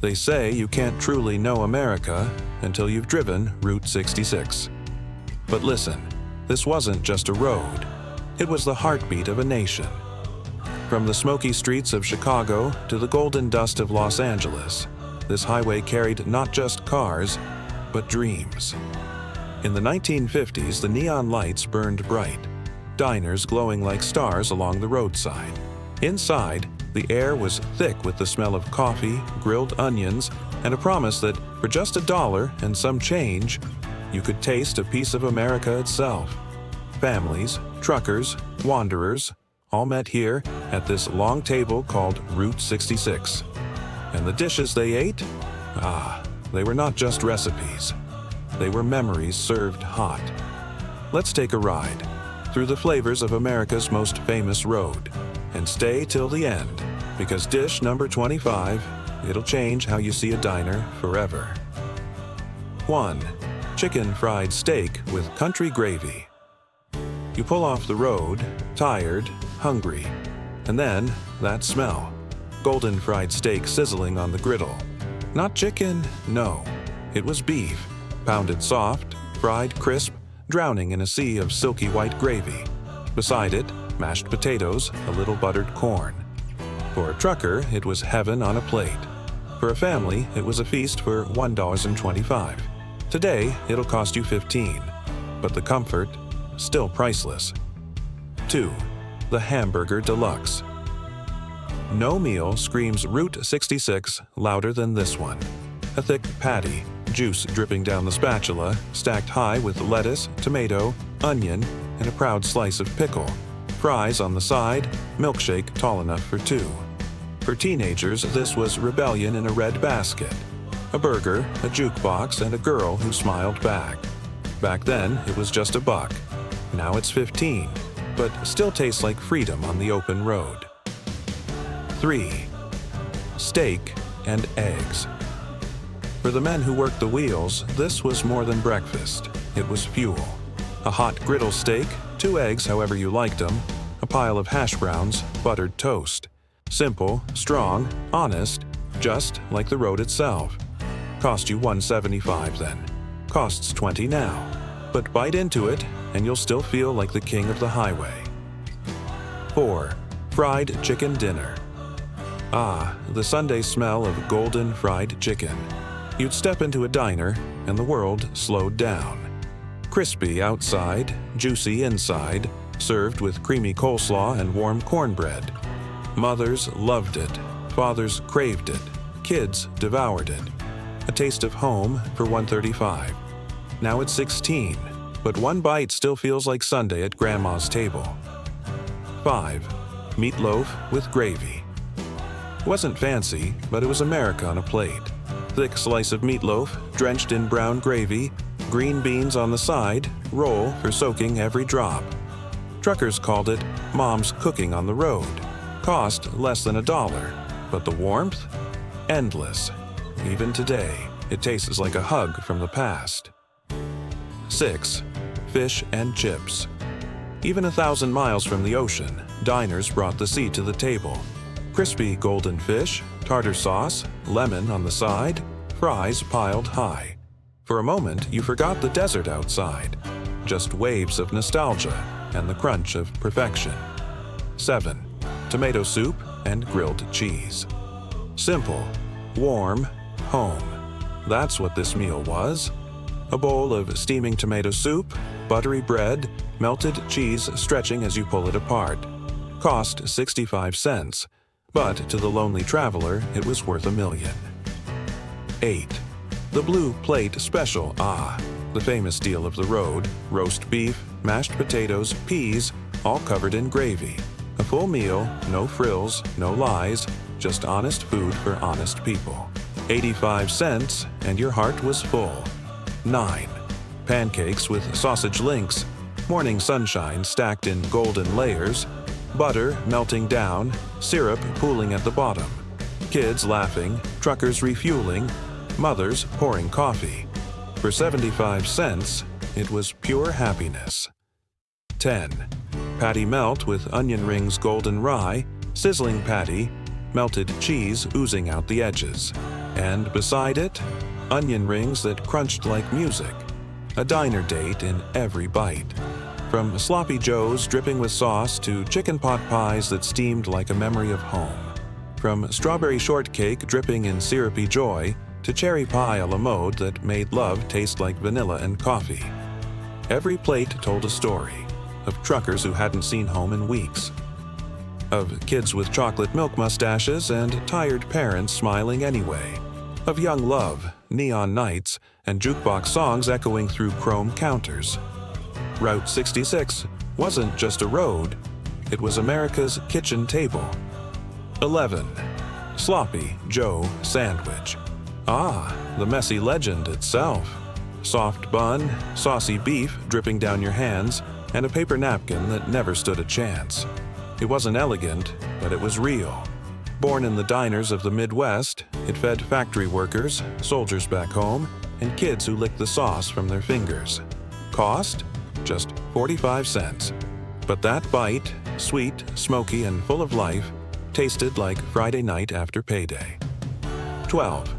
They say you can't truly know America until you've driven Route 66. But listen, this wasn't just a road. It was the heartbeat of a nation. From the smoky streets of Chicago to the golden dust of Los Angeles, this highway carried not just cars, but dreams. In the 1950s, the neon lights burned bright, diners glowing like stars along the roadside. Inside, the air was thick with the smell of coffee, grilled onions, and a promise that for just $1 and some change, you could taste a piece of America itself. Families, truckers, wanderers, all met here at this long table called Route 66. And the dishes they ate? They were not just recipes. They were memories served hot. Let's take a ride through the flavors of America's most famous road. And stay till the end, because dish number 25, it'll change how you see a diner forever. 1. Chicken fried steak with country gravy. You pull off the road, tired, hungry, and then that smell. Golden fried steak sizzling on the griddle. Not chicken, no. It was beef, pounded soft, fried crisp, drowning in a sea of silky white gravy. Beside it, mashed potatoes, a little buttered corn. For a trucker, it was heaven on a plate. For a family, it was a feast for $1.25. Today, it'll cost you $15, but the comfort, still priceless. 2. The Hamburger Deluxe. No meal screams Route 66 louder than this one. A thick patty, juice dripping down the spatula, stacked high with lettuce, tomato, onion, and a proud slice of pickle. Fries on the side, milkshake tall enough for 2. For teenagers, this was rebellion in a red basket. A burger, a jukebox, and a girl who smiled back. Back then, it was just $1. Now it's $15, but still tastes like freedom on the open road. 3. Steak and eggs. For the men who worked the wheels, this was more than breakfast. It was fuel. A hot griddle steak, 2 eggs however you liked them, a pile of hash browns, buttered toast. Simple, strong, honest, just like the road itself. Cost you $1.75 then. Costs $20 now. But bite into it, and you'll still feel like the king of the highway. 4. Fried chicken dinner. The Sunday smell of golden fried chicken. You'd step into a diner, and the world slowed down. Crispy outside, juicy inside, served with creamy coleslaw and warm cornbread. Mothers loved it, fathers craved it, kids devoured it. A taste of home for $1.35. Now it's $16, but one bite still feels like Sunday at Grandma's table. 5. Meatloaf with gravy. It wasn't fancy, but it was America on a plate. Thick slice of meatloaf, drenched in brown gravy, green beans on the side, roll for soaking every drop. Truckers called it Mom's cooking on the road. Cost less than $1, but the warmth? Endless. Even today, it tastes like a hug from the past. 6. Fish and chips. Even 1,000 miles from the ocean, diners brought the sea to the table. Crispy golden fish, tartar sauce, lemon on the side, fries piled high. For a moment, you forgot the desert outside. Just waves of nostalgia and the crunch of perfection. 7. Tomato soup and grilled cheese. Simple, warm, home. That's what this meal was. A bowl of steaming tomato soup, buttery bread, melted cheese stretching as you pull it apart. Cost 65 cents, but to the lonely traveler, it was worth $1 million. 8. The Blue Plate Special, the famous deal of the road, roast beef, mashed potatoes, peas, all covered in gravy. A full meal, no frills, no lies, just honest food for honest people. 85 cents, and your heart was full. 9. Pancakes with sausage links, morning sunshine stacked in golden layers, butter melting down, syrup pooling at the bottom. Kids laughing, truckers refueling, mothers pouring coffee. For 75 cents, it was pure happiness. 10. Patty melt with onion rings golden rye, sizzling patty, melted cheese oozing out the edges. And beside it, onion rings that crunched like music, a diner date in every bite. From sloppy joes dripping with sauce to chicken pot pies that steamed like a memory of home. From strawberry shortcake dripping in syrupy joy to cherry pie a la mode that made love taste like vanilla and coffee. Every plate told a story of truckers who hadn't seen home in weeks, of kids with chocolate milk mustaches and tired parents smiling anyway, of young love, neon nights, and jukebox songs echoing through chrome counters. Route 66 wasn't just a road, it was America's kitchen table. 11. Sloppy Joe Sandwich. Ah, the messy legend itself. Soft bun, saucy beef dripping down your hands, and a paper napkin that never stood a chance. It wasn't elegant, but it was real. Born in the diners of the Midwest, it fed factory workers, soldiers back home, and kids who licked the sauce from their fingers. Cost? Just 45 cents. But that bite, sweet, smoky, and full of life, tasted like Friday night after payday. 12.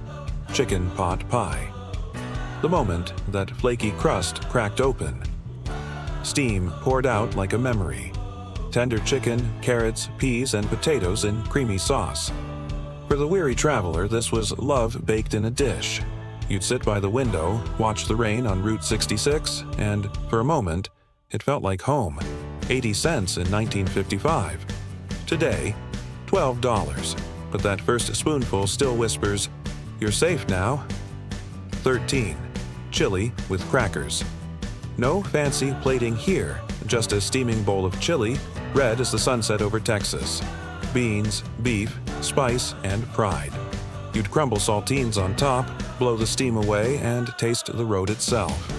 Chicken pot pie. The moment that flaky crust cracked open. Steam poured out like a memory. Tender chicken, carrots, peas, and potatoes in creamy sauce. For the weary traveler, this was love baked in a dish. You'd sit by the window, watch the rain on Route 66, and, for a moment, it felt like home. 80 cents in 1955. Today, $12. But that first spoonful still whispers, "You're safe now." 13. Chili with crackers. No fancy plating here, just a steaming bowl of chili, red as the sunset over Texas. Beans, beef, spice, and pride. You'd crumble saltines on top, blow the steam away, and taste the road itself.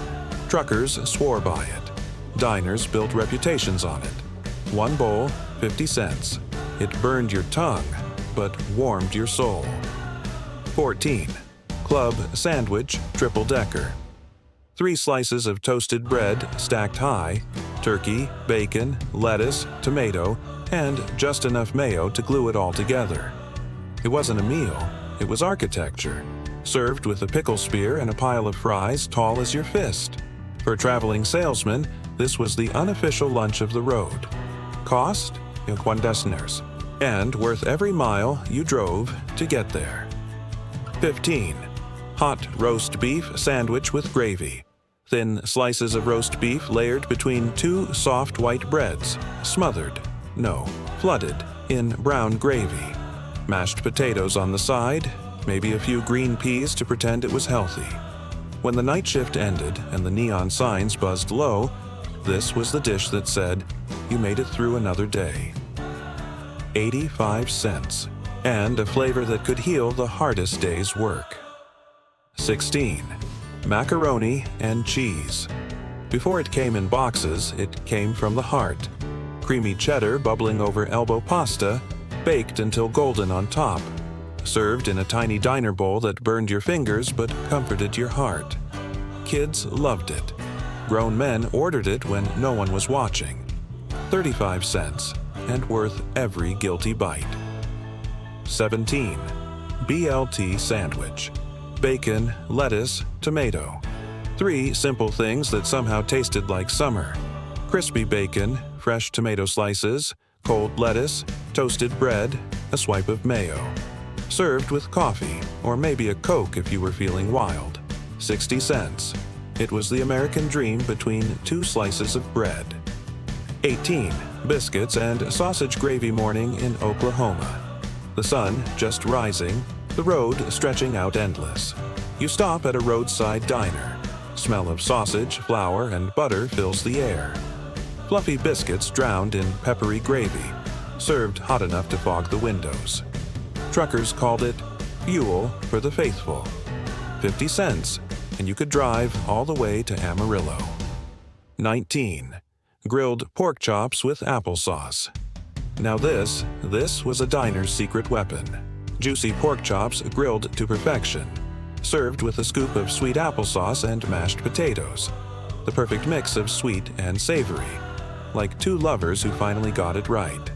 Truckers swore by it. Diners built reputations on it. One bowl, 50 cents. It burned your tongue, but warmed your soul. 14. Club Sandwich Triple Decker. 3 slices of toasted bread stacked high, turkey, bacon, lettuce, tomato, and just enough mayo to glue it all together. It wasn't a meal, it was architecture, served with a pickle spear and a pile of fries tall as your fist. For traveling salesmen, this was the unofficial lunch of the road. Cost? $1, and worth every mile you drove to get there. 15. Hot roast beef sandwich with gravy. Thin slices of roast beef layered between 2 soft white breads, flooded in brown gravy. Mashed potatoes on the side, maybe a few green peas to pretend it was healthy. When the night shift ended and the neon signs buzzed low, this was the dish that said, "You made it through another day." 85 cents, and a flavor that could heal the hardest day's work. 16. Macaroni and cheese. Before it came in boxes, it came from the heart. Creamy cheddar bubbling over elbow pasta, baked until golden on top. Served in a tiny diner bowl that burned your fingers but comforted your heart. Kids loved it. Grown men ordered it when no one was watching. 35 cents, and worth every guilty bite. 17. BLT sandwich. Bacon, lettuce, tomato. 3 simple things that somehow tasted like summer. Crispy bacon, fresh tomato slices, cold lettuce, toasted bread, a swipe of mayo. Served with coffee, or maybe a Coke if you were feeling wild. 60 cents. It was the American dream between 2 slices of bread. 18. Biscuits and sausage gravy morning in Oklahoma. The sun just rising, the road stretching out endless. You stop at a roadside diner. Smell of sausage, flour, and butter fills the air. Fluffy biscuits drowned in peppery gravy, served hot enough to fog the windows. Truckers called it fuel for the faithful. 50 cents, and you could drive all the way to Amarillo. 19. Grilled pork chops with applesauce. Now this was a diner's secret weapon. Juicy pork chops grilled to perfection, served with a scoop of sweet applesauce and mashed potatoes. The perfect mix of sweet and savory, like 2 lovers who finally got it right.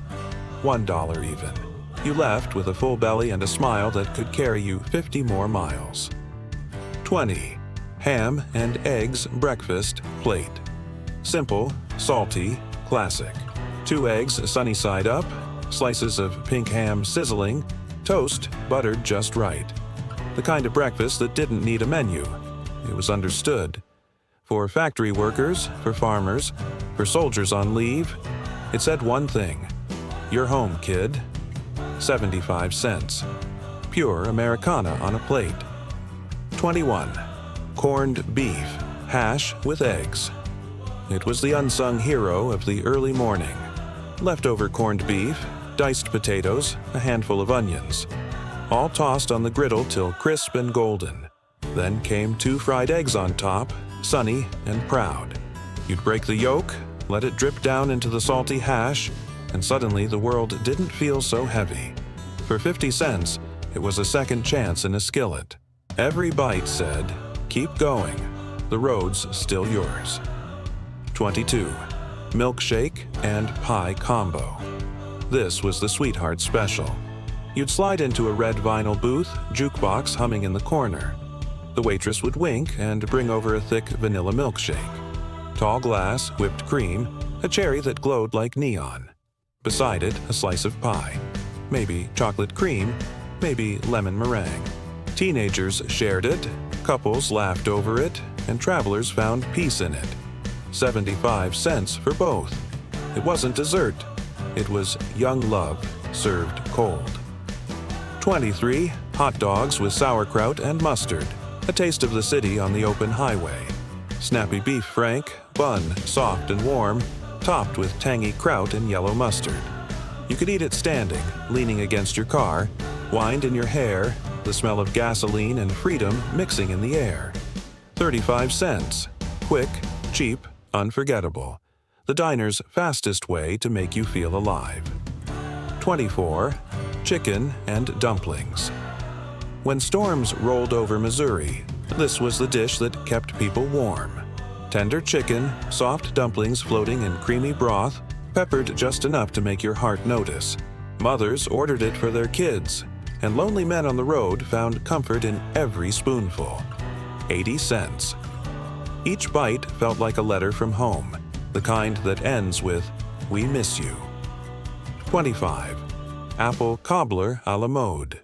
$1 even. You left with a full belly and a smile that could carry you 50 more miles. 20. Ham and eggs breakfast plate. Simple, salty, classic. 2 eggs sunny side up, slices of pink ham sizzling, toast buttered just right. The kind of breakfast that didn't need a menu. It was understood. For factory workers, for farmers, for soldiers on leave, it said one thing: "You're home, kid." 75 cents. Pure Americana on a plate. 21. Corned beef, hash with eggs. It was the unsung hero of the early morning. Leftover corned beef, diced potatoes, a handful of onions. All tossed on the griddle till crisp and golden. Then came 2 fried eggs on top, sunny and proud. You'd break the yolk, let it drip down into the salty hash, and suddenly the world didn't feel so heavy. For 50 cents, it was a second chance in a skillet. Every bite said, "Keep going. The road's still yours." 22. Milkshake and pie combo. This was the sweetheart special. You'd slide into a red vinyl booth, jukebox humming in the corner. The waitress would wink and bring over a thick vanilla milkshake. Tall glass, whipped cream, a cherry that glowed like neon. Beside it, a slice of pie. Maybe chocolate cream, maybe lemon meringue. Teenagers shared it, couples laughed over it, and travelers found peace in it. 75 cents for both. It wasn't dessert. It was young love served cold. 23. Hot dogs with sauerkraut and mustard. A taste of the city on the open highway. Snappy beef frank, bun soft and warm, topped with tangy kraut and yellow mustard. You could eat it standing, leaning against your car, wind in your hair, the smell of gasoline and freedom mixing in the air. 35 cents. Quick, cheap, unforgettable. The diner's fastest way to make you feel alive. 24. Chicken and dumplings. When storms rolled over Missouri, this was the dish that kept people warm. Tender chicken, soft dumplings floating in creamy broth, peppered just enough to make your heart notice. Mothers ordered it for their kids, and lonely men on the road found comfort in every spoonful. 80 cents. Each bite felt like a letter from home, the kind that ends with, "We miss you." 25. Apple Cobbler a la mode.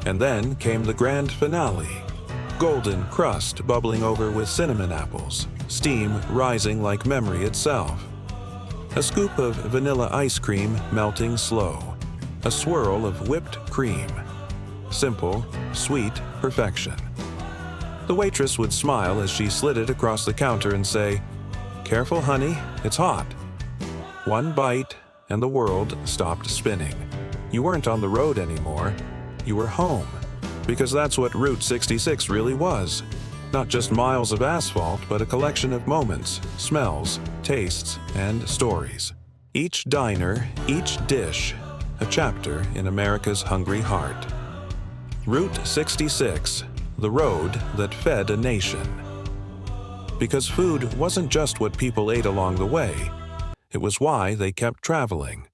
And then came the grand finale. Golden crust bubbling over with cinnamon apples, steam rising like memory itself. A scoop of vanilla ice cream melting slow. A swirl of whipped cream. Simple, sweet perfection. The waitress would smile as she slid it across the counter and say, "Careful, honey, it's hot." One bite, and the world stopped spinning. You weren't on the road anymore. You were home. Because that's what Route 66 really was. Not just miles of asphalt, but a collection of moments, smells, tastes, and stories. Each diner, each dish, a chapter in America's hungry heart. Route 66, the road that fed a nation. Because food wasn't just what people ate along the way. It was why they kept traveling.